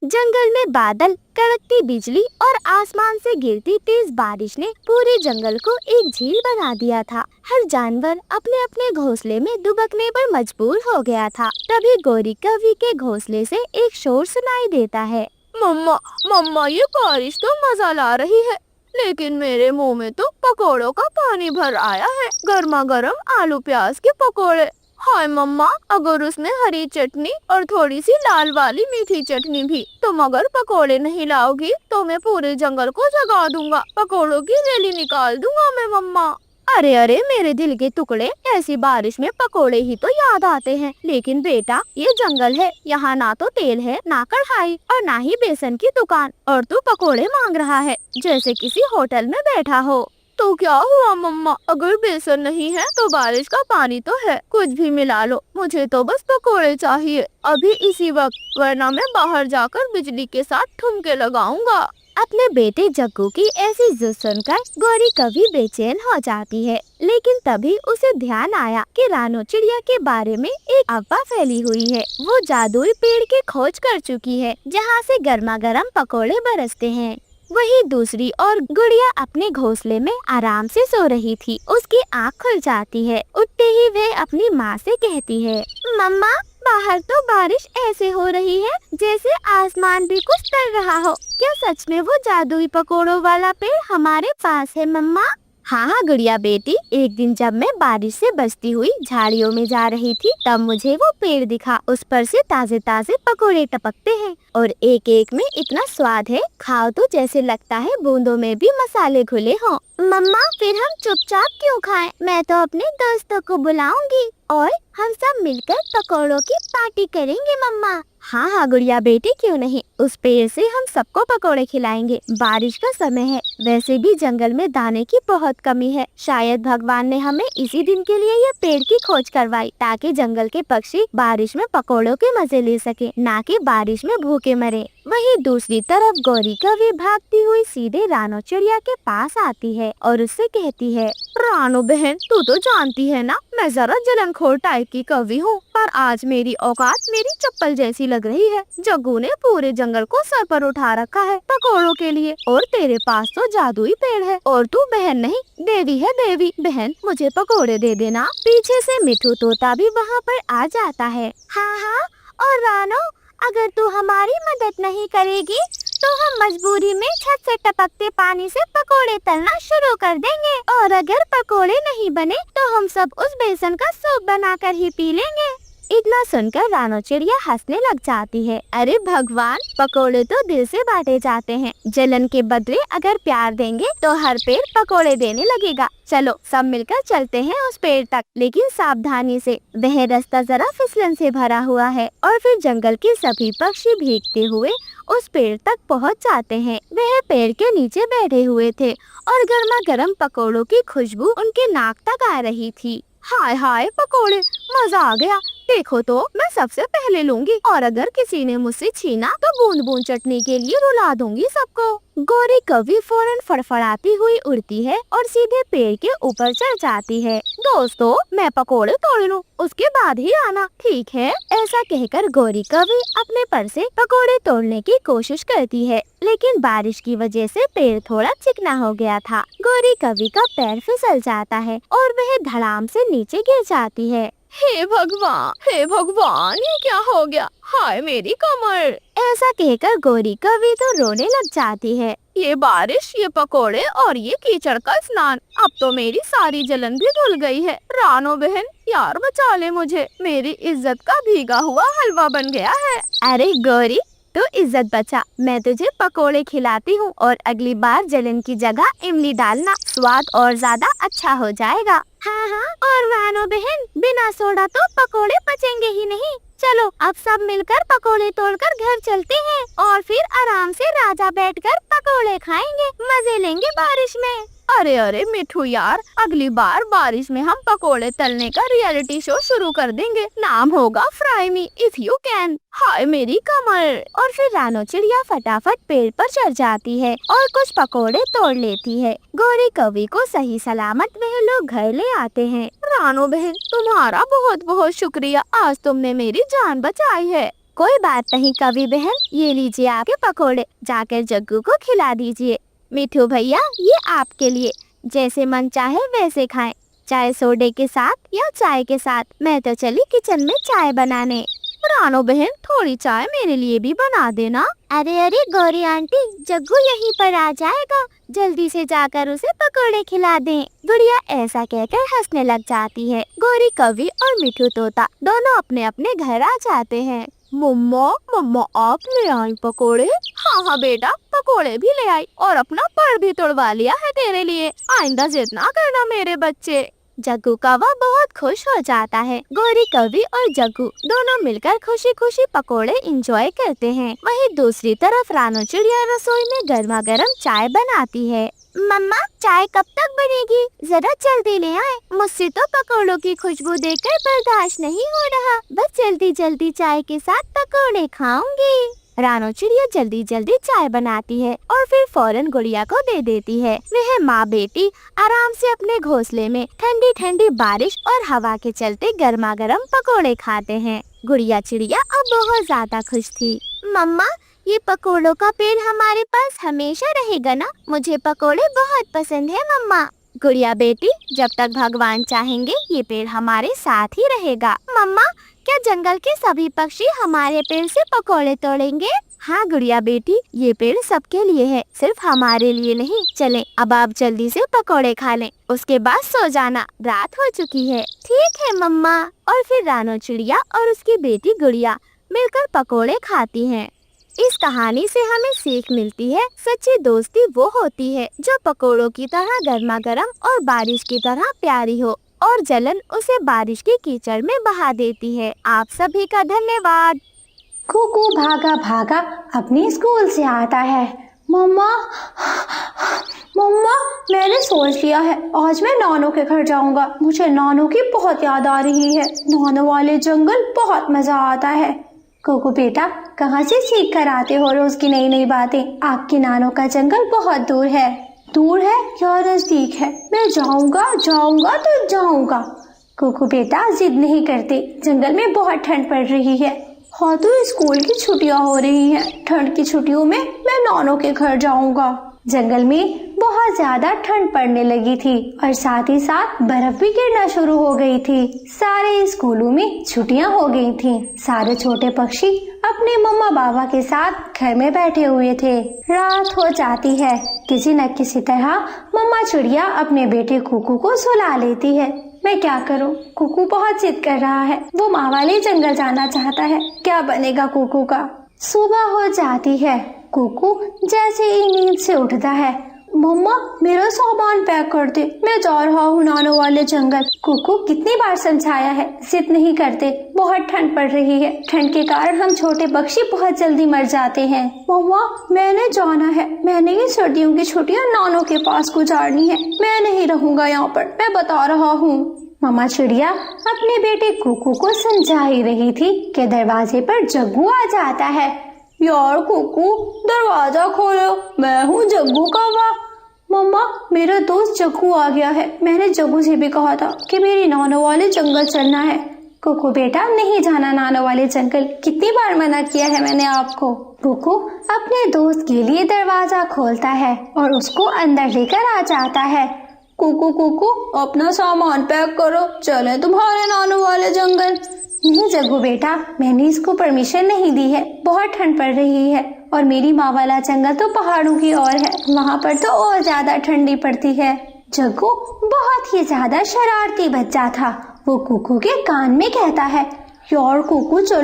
जंगल में बादल, कड़कती बिजली और आसमान से गिरती तेज बारिश ने पूरे जंगल को एक झील बना दिया था। हर जानवर अपने अपने घोंसले में दुबकने पर मजबूर हो गया था। तभी गोरी कौवी के घोंसले से एक शोर सुनाई देता है। मम्मा, मम्मा, ये बारिश तो मजा ला रही है, लेकिन मेरे मुंह में तो पकोड़ों का पानी भर आया है। गर्मा गर्म आलू प्याज के पकोड़े। हाय मम्मा, अगर उसमें हरी चटनी और थोड़ी सी लाल वाली मीठी चटनी भी। तुम अगर पकोड़े नहीं लाओगी तो मैं पूरे जंगल को जगा दूंगा। पकोड़ों की रैली निकाल दूंगा मैं मम्मा। अरे अरे मेरे दिल के टुकड़े, ऐसी बारिश में पकोड़े ही तो याद आते हैं। लेकिन बेटा, ये जंगल है, यहाँ ना तो तेल है, ना कढ़ाई और ना ही बेसन की दुकान, और तू पकोड़े मांग रहा है जैसे किसी होटल में बैठा हो। तो क्या हुआ मम्मा, अगर बेसन नहीं है तो बारिश का पानी तो है, कुछ भी मिला लो, मुझे तो बस पकोड़े चाहिए अभी इसी वक्त, वरना मैं बाहर जाकर बिजली के साथ ठुमके लगाऊंगा। अपने बेटे जग्गू की ऐसी जिद सुनकर गौरी कभी बेचैन हो जाती है। लेकिन तभी उसे ध्यान आया कि रानो चिड़िया के बारे में एक अफवाह फैली हुई है। वो जादुई पेड़ की खोज कर चुकी है जहाँ से गर्मा गर्म पकोड़े बरसते हैं। वही दूसरी ओर गुड़िया अपने घोंसले में आराम से सो रही थी। उसकी आँख खुल जाती है। उठते ही वह अपनी माँ से कहती है, मम्मा, बाहर तो बारिश ऐसे हो रही है जैसे आसमान भी कुछ कर रहा हो। क्या सच में वो जादुई पकोड़ों वाला पेड़ हमारे पास है मम्मा? हाँ हाँ गुड़िया बेटी, एक दिन जब मैं बारिश से बचती हुई झाड़ियों में जा रही थी तब मुझे वो पेड़ दिखा। उस पर से ताजे ताजे पकोड़े टपकते हैं और एक एक में इतना स्वाद है, खाओ तो जैसे लगता है बूंदों में भी मसाले घुले हों। मम्मा, फिर हम चुपचाप क्यों खाएं? मैं तो अपने दोस्तों को बुलाऊंगी और हम सब मिलकर पकोड़ों की पार्टी करेंगे मम्मा। हाँ हाँ गुड़िया बेटी, क्यों नहीं, उस पेड़ से हम सबको पकोड़े खिलाएंगे। बारिश का समय है, वैसे भी जंगल में दाने की बहुत कमी है। शायद भगवान ने हमें इसी दिन के लिए ये पेड़ की खोज करवाई ताकि जंगल के पक्षी बारिश में पकोड़ों के मजे ले सके, ना कि बारिश में भूखे मरे। वहीं दूसरी तरफ गौरी कौवी भागती हुई सीधे रानो चिड़िया के पास आती है और उससे कहती है, रानो बहन, तू तो जानती है ना मैं जरा जलनखोर टाइप की कवि हूँ, पर आज मेरी औकात मेरी चप्पल जैसी लग रही है। जग्गू ने पूरे जंगल को सर पर उठा रखा है पकोड़ों के लिए, और तेरे पास तो जादुई पेड़ है और तू बहन नहीं देवी है देवी। बहन, मुझे पकोड़े दे देना। पीछे से मिठू तोता भी वहाँ पर आ जाता है। हाँ हाँ, और रानो, अगर तू हमारी मदद नहीं करेगी तो हम मजबूरी में छत से टपकते पानी से पकोड़े तलना शुरू कर देंगे, और अगर पकोड़े नहीं बने तो हम सब उस बेसन का सूप बनाकर ही पी लेंगे। इतना सुनकर रानो चिड़िया हंसने लग जाती है। अरे भगवान, पकोड़े तो दिल से बांटे जाते हैं। जलन के बदले अगर प्यार देंगे तो हर पेड़ पकोड़े देने लगेगा। चलो सब मिलकर चलते हैं उस पेड़ तक, लेकिन सावधानी से। वह रास्ता जरा फिसलन से भरा हुआ है। और फिर जंगल के सभी पक्षी भीगते हुए उस पेड़ तक पहुंच जाते हैं। वह पेड़ के नीचे बैठे हुए थे और गर्मा गर्म पकोड़ों की खुशबू उनके नाक तक आ रही थी। हाय हाय पकोड़े, मजा आ गया। देखो तो मैं सबसे पहले लूंगी, और अगर किसी ने मुझसे छीना तो बूंद बूंद चटनी के लिए रुला दूंगी सबको। गौरी कौवी फौरन फड़फड़ाती हुई उड़ती है और सीधे पेड़ के ऊपर चढ़ जाती है। दोस्तों, मैं पकोड़े तोड़ लूं, उसके बाद ही आना, ठीक है? ऐसा कहकर गौरी कौवी अपने पर से पकोड़े तोड़ने की कोशिश करती है, लेकिन बारिश की वजह से पेड़ थोड़ा चिकना हो गया था। गौरी कौवी का पैर फिसल जाता है और वह धड़ाम से नीचे गिर जाती है। हे भगवान, हे भगवान, ये क्या हो गया? हाय मेरी कमर। ऐसा कहकर गौरी कौवी तो रोने लग जाती है। ये बारिश, ये पकोड़े और ये कीचड़ का स्नान, अब तो मेरी सारी जलन भी धुल गई है। रानो बहन, यार बचा ले मुझे, मेरी इज्जत का भीगा हुआ हलवा बन गया है। अरे गौरी, तो इज्जत बचा, मैं तुझे पकोड़े खिलाती हूँ और अगली बार जलन की जगह इमली डालना, स्वाद और ज्यादा अच्छा हो जाएगा। हाँ हाँ, और रानो बहन, बिना सोडा तो पकोड़े पचेंगे ही नहीं। चलो अब सब मिलकर पकोड़े तोड़कर घर चलते हैं और फिर आराम से राजा बैठकर पकोड़े खाएंगे, मजे लेंगे बारिश में। अरे अरे मिठू यार, अगली बार बारिश में हम पकोड़े तलने का रियलिटी शो शुरू कर देंगे। नाम होगा fry me if you can. हाय मेरी कमर। और फिर रानो चिड़िया फटाफट पेड़ पर चढ़ जाती है और कुछ पकोड़े तोड़ लेती है। गौरी कौवी को सही सलामत वह लोग घर ले आते हैं। रानो बहन, तुम्हारा बहुत बहुत शुक्रिया, आज तुमने मेरी जान बचाई है। कोई बात नहीं कवि बहन, ये लीजिए आपके पकोड़े, जाकर जग्गू को खिला दीजिए। मिठू भैया ये आपके लिए, जैसे मन चाहे वैसे खाएं, चाहे सोडे के साथ या चाय के साथ। मैं तो चली किचन में चाय बनाने। रानो बहन थोड़ी चाय मेरे लिए भी बना देना। अरे अरे गौरी आंटी, जग्गू यहीं पर आ जाएगा, जल्दी से जाकर उसे पकोड़े खिला दें। गुड़िया ऐसा कहकर हंसने लग जाती है। गौरी कवि और मिठू तोता दोनों अपने अपने घर आ जाते हैं। मम्मा मम्मा आप ले आई पकोड़े? हाँ हाँ बेटा, पकोड़े भी ले आई और अपना पर भी तोड़वा लिया है तेरे लिए। आइंदा जिद ना करना मेरे बच्चे। जग्गू कौवा बहुत खुश हो जाता है। गौरी कवि और जग्गू दोनों मिलकर खुशी खुशी पकोड़े एंजॉय करते हैं। वहीं दूसरी तरफ रानो चिड़िया रसोई में गर्मा गर्म चाय बनाती है। मम्मा चाय कब तक बनेगी? जरा जल्दी ले आए, मुझसे तो पकोड़ों की खुशबू देखकर बर्दाश्त नहीं हो रहा। बस जल्दी जल्दी चाय के साथ पकोड़े खाऊंगी। रानो चिड़िया जल्दी जल्दी चाय बनाती है और फिर फौरन गुड़िया को दे देती है। वह माँ बेटी आराम से अपने घोंसले में ठंडी ठंडी बारिश और हवा के चलते गर्मा गर्म पकोड़े खाते हैं। गुड़िया चिड़िया अब बहुत ज्यादा खुश थी। मम्मा ये पकोड़ों का पेड़ हमारे पास हमेशा रहेगा ना? मुझे पकोड़े बहुत पसंद है मम्मा। गुड़िया बेटी जब तक भगवान चाहेंगे ये पेड़ हमारे साथ ही रहेगा। मम्मा क्या जंगल के सभी पक्षी हमारे पेड़ से पकोड़े तोड़ेंगे? हाँ गुड़िया बेटी, ये पेड़ सबके लिए है, सिर्फ हमारे लिए नहीं। चलें, अब आप जल्दी से पकोड़े खा लें, उसके बाद सो जाना, रात हो चुकी है। ठीक है मम्मा। और फिर रानो चिड़िया और उसकी बेटी गुड़िया मिलकर पकोड़े खाती हैं। इस कहानी से हमें सीख मिलती है, सच्ची दोस्ती वो होती है जो पकोड़ों की तरह गर्मा गर्म और बारिश की तरह प्यारी हो, और जलन उसे बारिश की कीचड़ में बहा देती है। आप सभी का धन्यवाद। कुकू भागा भागा अपने स्कूल से आता है। मम्मा मम्मा मैंने सोच लिया है, आज मैं नानू के घर जाऊंगा। मुझे नानू की बहुत याद आ रही है। नानू वाले जंगल बहुत मजा आता है। कुकू बेटा कहाँ से सीख कर आते हो रोज की नई नई बातें? आपके नानू का जंगल बहुत दूर है। दूर है या नजदीक है? मैं जाऊंगा जाऊंगा तो जाऊंगा। कुकू बेटा जिद नहीं करते, जंगल में बहुत ठंड पड़ रही है। हाँ तो स्कूल की छुट्टियां हो रही हैं, ठंड की छुट्टियों में मैं नानू के घर जाऊंगा। जंगल में बहुत ज्यादा ठंड पड़ने लगी थी और साथ ही साथ बर्फ भी गिरना शुरू हो गई थी। सारे स्कूलों में छुट्टियां हो गई थी। सारे छोटे पक्षी अपने मम्मा बाबा के साथ घर में बैठे हुए थे। रात हो जाती है। किसी न किसी तरह मम्मा चिड़िया अपने बेटे कुकू को सुला लेती है। मैं क्या करूं? कुकू बहुत जिद कर रहा है, वो माँ वाले जंगल जाना चाहता है। क्या बनेगा कुकू का? सुबह हो जाती है। कुकू जैसे ही नींद से उठता है, मम्मा मेरा सामान पैक कर दे, मैं जा रहा हूँ नानू वाले जंगल। कुकू कितनी बार समझाया है, जिद नहीं करते। बहुत ठंड पड़ रही है, ठंड के कारण हम छोटे पक्षी बहुत जल्दी मर जाते हैं। मम्मा मैंने जाना है, मैंने ये सर्दियों की छुट्टियाँ नानू के पास गुजारनी है। मैं नहीं रहूंगा यहाँ पर, मैं बता रहा हूँ। मम्मा चिड़िया अपने बेटे कुकू को समझा ही रही थी कि दरवाजे पर जग्गू आ जाता है। यार कुकू दरवाजा खोलो, मैं हूँ जग्गू कौवा। मम्मा मेरा दोस्त जग्गू आ गया है, मैंने जग्गू से भी कहा था कि मेरी नानू वाले जंगल चलना है। कुकू बेटा नहीं जाना नानू वाले जंगल, कितनी बार मना किया है मैंने आपको। कुकू अपने दोस्त के लिए दरवाजा खोलता है और उसको अंदर लेकर आ जाता है। कुकू कुकू अपना सामान पैक करो, चले तुम्हारे नानू वाले जंगल। नहीं जग्गू बेटा, मैंने इसको परमिशन नहीं दी है, बहुत ठंड पड़ रही है और मेरी माँ वाला जंगल तो पहाड़ों की ओर है, वहाँ पर तो और ज्यादा ठंडी पड़ती है। जग्गू बहुत ही ज्यादा शरारती बच्चा था। वो कुकू के कान में कहता है, यार कुकू चलो